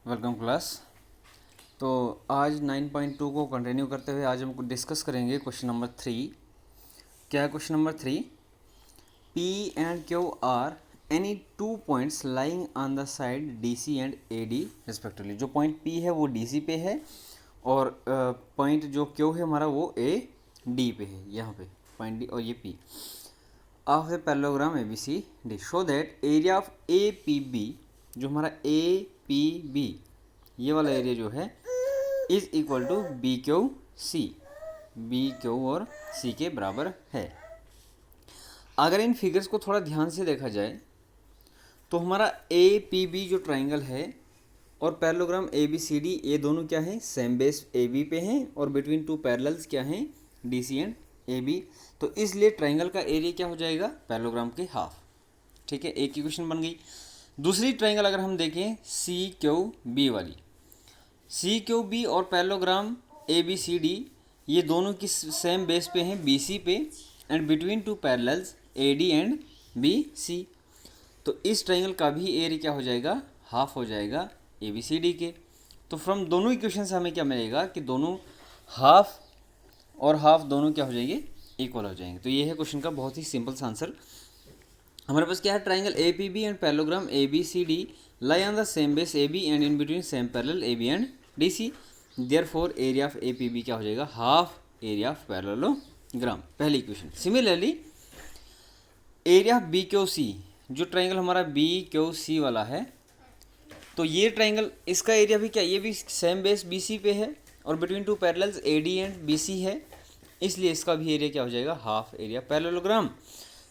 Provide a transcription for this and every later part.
Welcome class. तो आज 9.2 को कंटिन्यू करते हुए आज हम डिस्कस करेंगे क्वेश्चन नंबर 3। क्या है question number 3? P and Q are any two points lying on the side DC and AD respectively. जो पॉइंट P है वो DC पे है और पॉइंट जो Q है हमारा वो AD पे है। यहाँ पे पॉइंट D और ये P of the parallelogram ABCD show that area of APB, जो हमारा APB ये वाला एरिया जो है is equal to BQC, BQ और C के बराबर है। अगर इन फिगर्स को थोड़ा ध्यान से देखा जाए तो हमारा APB जो ट्राइंगल है और पैरेललोग्राम ABCD ये दोनों क्या है, सेम बेस AB पे हैं और बिटवीन टू पैरेलल्स क्या हैं, DC एंड AB। तो इसलिए ट्राइंगल का एरिया क्या हो जाएगा, पैरेललोग्राम के हाफ। ठीक है, एक इक्वेशन बन गई। दूसरी ट्राइंगल अगर हम देखें CQB वाली, CQB और पैरेललोग्राम ABCD ये दोनों किस सेम बेस पे हैं, BC पे, and between to parallels AD and BC। तो इस ट्राइंगल का भी एरिया क्या हो जाएगा, हाफ हो जाएगा ABCD के। तो फ्रॉम दोनों इक्वेशन से हमें क्या मिलेगा कि दोनों हाफ और हाफ दोनों क्या हो जाएंगे, इक्वल हो जाएंगे। तो ये है क्वेश्चन का बहुत ही सिंपल सा आंसर। हमारे पास क्या है, triangle APB and parallelogram ABCD lie on the same base AB and in between same parallel AB and DC, therefore area of APB क्या हो जाएगा, हाफ एरिया ऑफ पैरेललोग्राम। पहली equation. Similarly area of BQC, जो triangle हमारा BQC वाला है, तो ये ट्राइंगल इसका एरिया भी क्या, ये भी सेम बेस BC पे है और between two parallels AD and BC है, इसलिए इसका भी एरिया क्या हो जाएगा, half area parallelogram.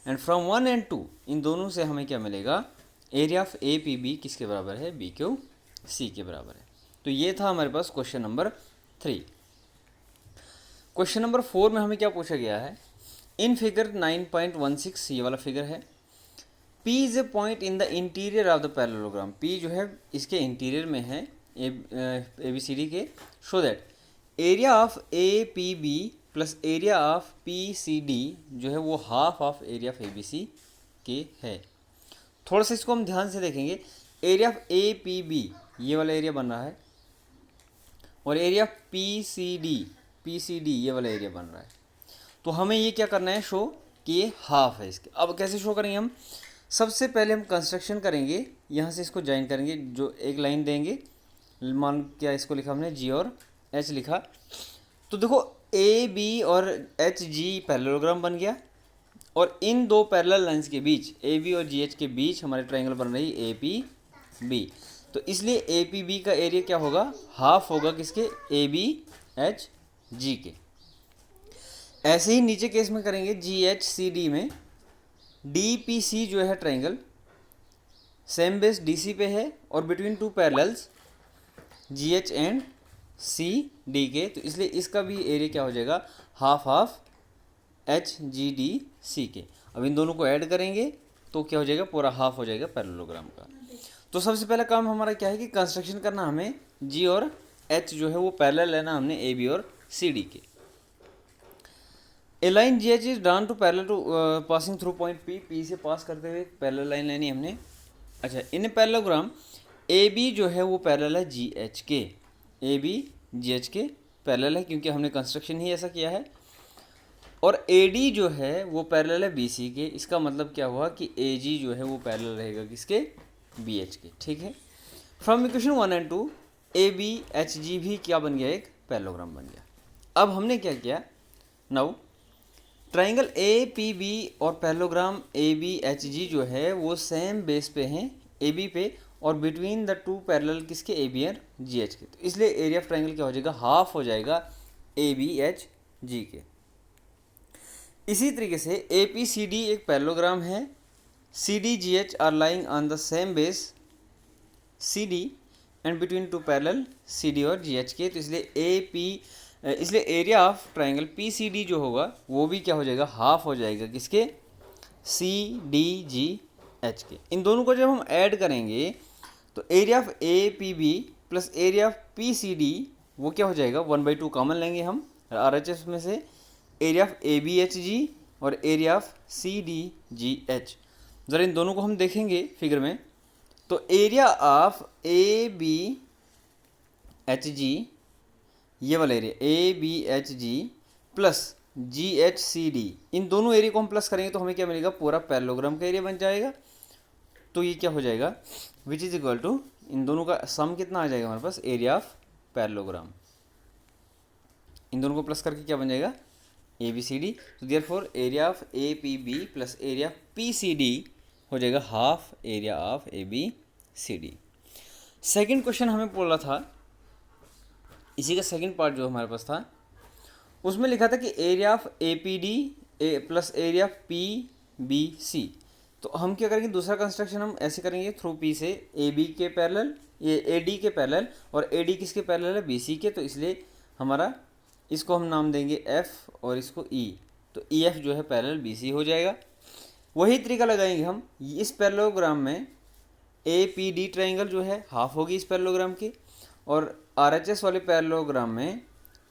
And from 1 and 2 इन दोनों से हमें क्या मिलेगा, एरिया ऑफ APB किसके बराबर है, BQC के बराबर है। तो ये था हमारे पास क्वेश्चन नंबर 3। क्वेश्चन नंबर 4 में हमें क्या पूछा गया है, इन फिगर 9.16 ये वाला फिगर है, P is a point in the interior of the parallelogram. P जो है इसके इंटीरियर में है ABCD के। Show that area of APB plus area of PCD जो है वो half of area of ABC के है। थोड़ा सा इसको हम ध्यान से देखेंगे, एरिया ऑफ APB ये वाला एरिया बन रहा है और एरिया ऑफ PCD ये वाला एरिया बन रहा है। तो हमें ये क्या करना है, शो कि ये हाफ है इसके। अब कैसे शो करेंगे हम, सबसे पहले हम कंस्ट्रक्शन करेंगे, यहाँ से इसको ज्वाइन करेंगे, जो एक लाइन देंगे, मान क्या इसको लिखा हमने G और H लिखा। तो देखो AB और HG पैरेललोग्राम बन गया और इन दो पैरेलल लाइंस के बीच AB और GH के बीच हमारे ट्राइंगल बन रही APB। तो इसलिए APB का एरिया क्या होगा, हाफ होगा किसके, ABHG के। ऐसे ही नीचे केस में करेंगे GHCD में, DPC जो है ट्राइंगल सेम बेस DC पे है और between two parallels GH and CD के, तो इसलिए इसका भी एरिया क्या हो जाएगा, हाफ हाफ HGDC के। अब इन दोनों को ऐड करेंगे तो क्या हो जाएगा, पूरा हाफ हो जाएगा पैरेललोग्राम का। तो सबसे पहला काम हमारा क्या है कि कंस्ट्रक्शन करना, हमें G और H जो है वो पैरेलल लेना हमने AB और CD के। A line GH is drawn to parallel to passing through point P से पास करते हुए पैरेलल लाइन लेनी हमने। अच्छा, इन पैरेललोग्राम AB जो है वो पैरेलल है GH के, AB GH के पैरेलल है क्योंकि हमने कंस्ट्रक्शन ही ऐसा किया है। और AD जो है वो पैरेलल है BC के, इसका मतलब क्या हुआ कि AG जो है वो पैरेलल रहेगा किसके, BH के। ठीक है, फ्रॉम इक्वेशन 1 एंड 2 ABHG भी क्या बन गया, एक पैरेललोग्राम बन गया। अब हमने क्या किया, नाउ ट्राइंगल APB और पैरेललोग्राम ABHG जो है वो सेम बेस पे हैं AB पे और बिटवीन द टू पैरेलल किसके, AB और GH के। तो इसलिए एरिया ऑफ ट्राइंगल क्या हो जाएगा, हाफ हो जाएगा ABHG के। इसी तरीके से APCD एक पैरेललोग्राम है, CDGH are lying on the same base CD and between two parallel CD और GH के। तो इसलिए एरिया ऑफ ट्राइंगल PCD जो होगा वो भी क्या हो जाएगा, हाफ हो जाएगा किसके, CDGH के। इन दोनों को जब हम ऐड करेंगे तो area of APB plus area of PCD वो क्या हो जाएगा, 1/2 कॉमन लेंगे हम RHS में से, एरिया ऑफ ABHG और एरिया ऑफ CDGH। ज़रा इन दोनों को हम देखेंगे फिगर में, तो area of AB H G, ये वाला area A B H G plus G H C D, इन दोनों एरिया को हम प्लस करेंगे तो हमें क्या मिलेगा, पूरा पैरेललोग्राम का एरिया बन जाएगा। तो ये क्या हो जाएगा, विच इज इक्वल टू, इन दोनों का सम कितना आ जाएगा हमारे पास, एरिया ऑफ पैरेललोग्राम। इन दोनों को प्लस करके क्या बन जाएगा, ए बी सी डी। तो therefore area of A P B plus area P C D हो जाएगा half area of A B C D. Second question हमें बोला था, इसी का सेकेंड पार्ट जो हमारे पास था, उसमें लिखा था कि area of A P D plus area P B C. तो हम क्या करेंगे, दूसरा कंस्ट्रक्शन हम ऐसे करेंगे थ्रू पी से, ए बी के पैरेलल, ये ए डी के पैरेलल, और ए डी किसके पैरेलल है, बी सी के। तो इसलिए हमारा इसको हम नाम देंगे एफ और इसको ई। तो ई एफ जो है पैरेलल बी सी हो जाएगा। वही तरीका लगाएंगे हम इस पैरेललोग्राम में, ए पी डी ट्राइंगल जो है हाफ होगी इस पैरेललोग्राम की, और आर एच एस वाले पैरेललोग्राम में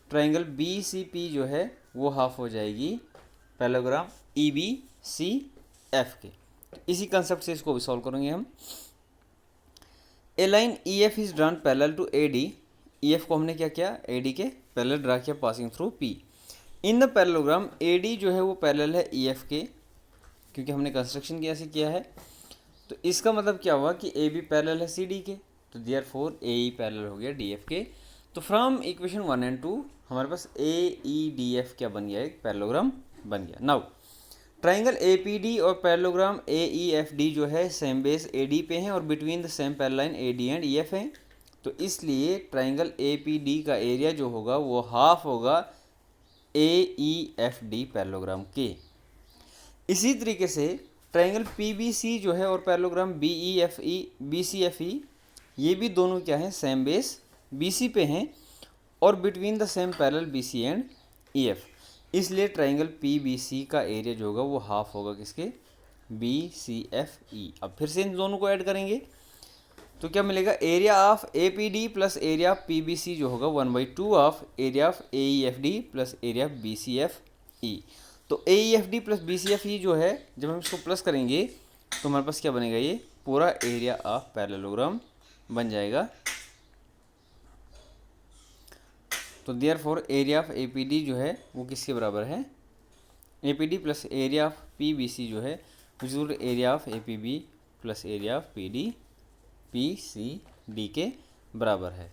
ट्राइंगल बी सी पी जो है वो हाफ हो जाएगी parallelogram E B C F के। तो इसी कंसेप्ट से इसको भी सॉल्व करेंगे हम। A line E F is drawn parallel to A D, E F को हमने क्या किया, ए डी के पैरेलल ड्रा किया passing through P. In the parallelogram A D जो है वो पैरेलल है ई एफ के, क्योंकि हमने कंस्ट्रक्शन किया से किया है। तो इसका मतलब क्या हुआ कि ए बी पैरेलल है सी डी के, तो देयरफॉर ए ई पैरेलल हो गया डी एफ के। तो फ्रॉम इक्वेशन 1 एंड 2 हमारे पास ए ई डी एफ क्या बन गया, एक पैरेललोग्राम बन गया। Now triangle A P D और parallelogram A E F D जो है सेम बेस ए डी पे हैं और between the same parallel A D and E F है। तो इसलिए ट्राइंगल ए पी डी का एरिया जो होगा वो हाफ होगा A E F D parallelogram के। इसी तरीके से ट्राइंगल पी बी सी जो है और parallelogram B E F E B C F E, ये भी दोनों क्या हैं, सेम बेस बी सी पे हैं और between the same parallel B C and E F. इसलिए ट्राइंगल पी बी सी का एरिया जो होगा वो हाफ होगा किसके, बी सी एफ ई। अब फिर से इन दोनों को ऐड करेंगे तो क्या मिलेगा, area of A P D plus area of P B C जो होगा 1/2 of area of A E F D plus area of B C F E. तो A E F D plus B C F E जो है, जब हम इसको plus करेंगे तो हमारे पास क्या बनेगा, ये पूरा एरिया ऑफ पैरेललोग्राम बन जाएगा। तो therefore area of A P D जो है वो किसके बराबर है, A P D plus area of P B C जो है area of A P B plus area of P D P C D के बराबर है।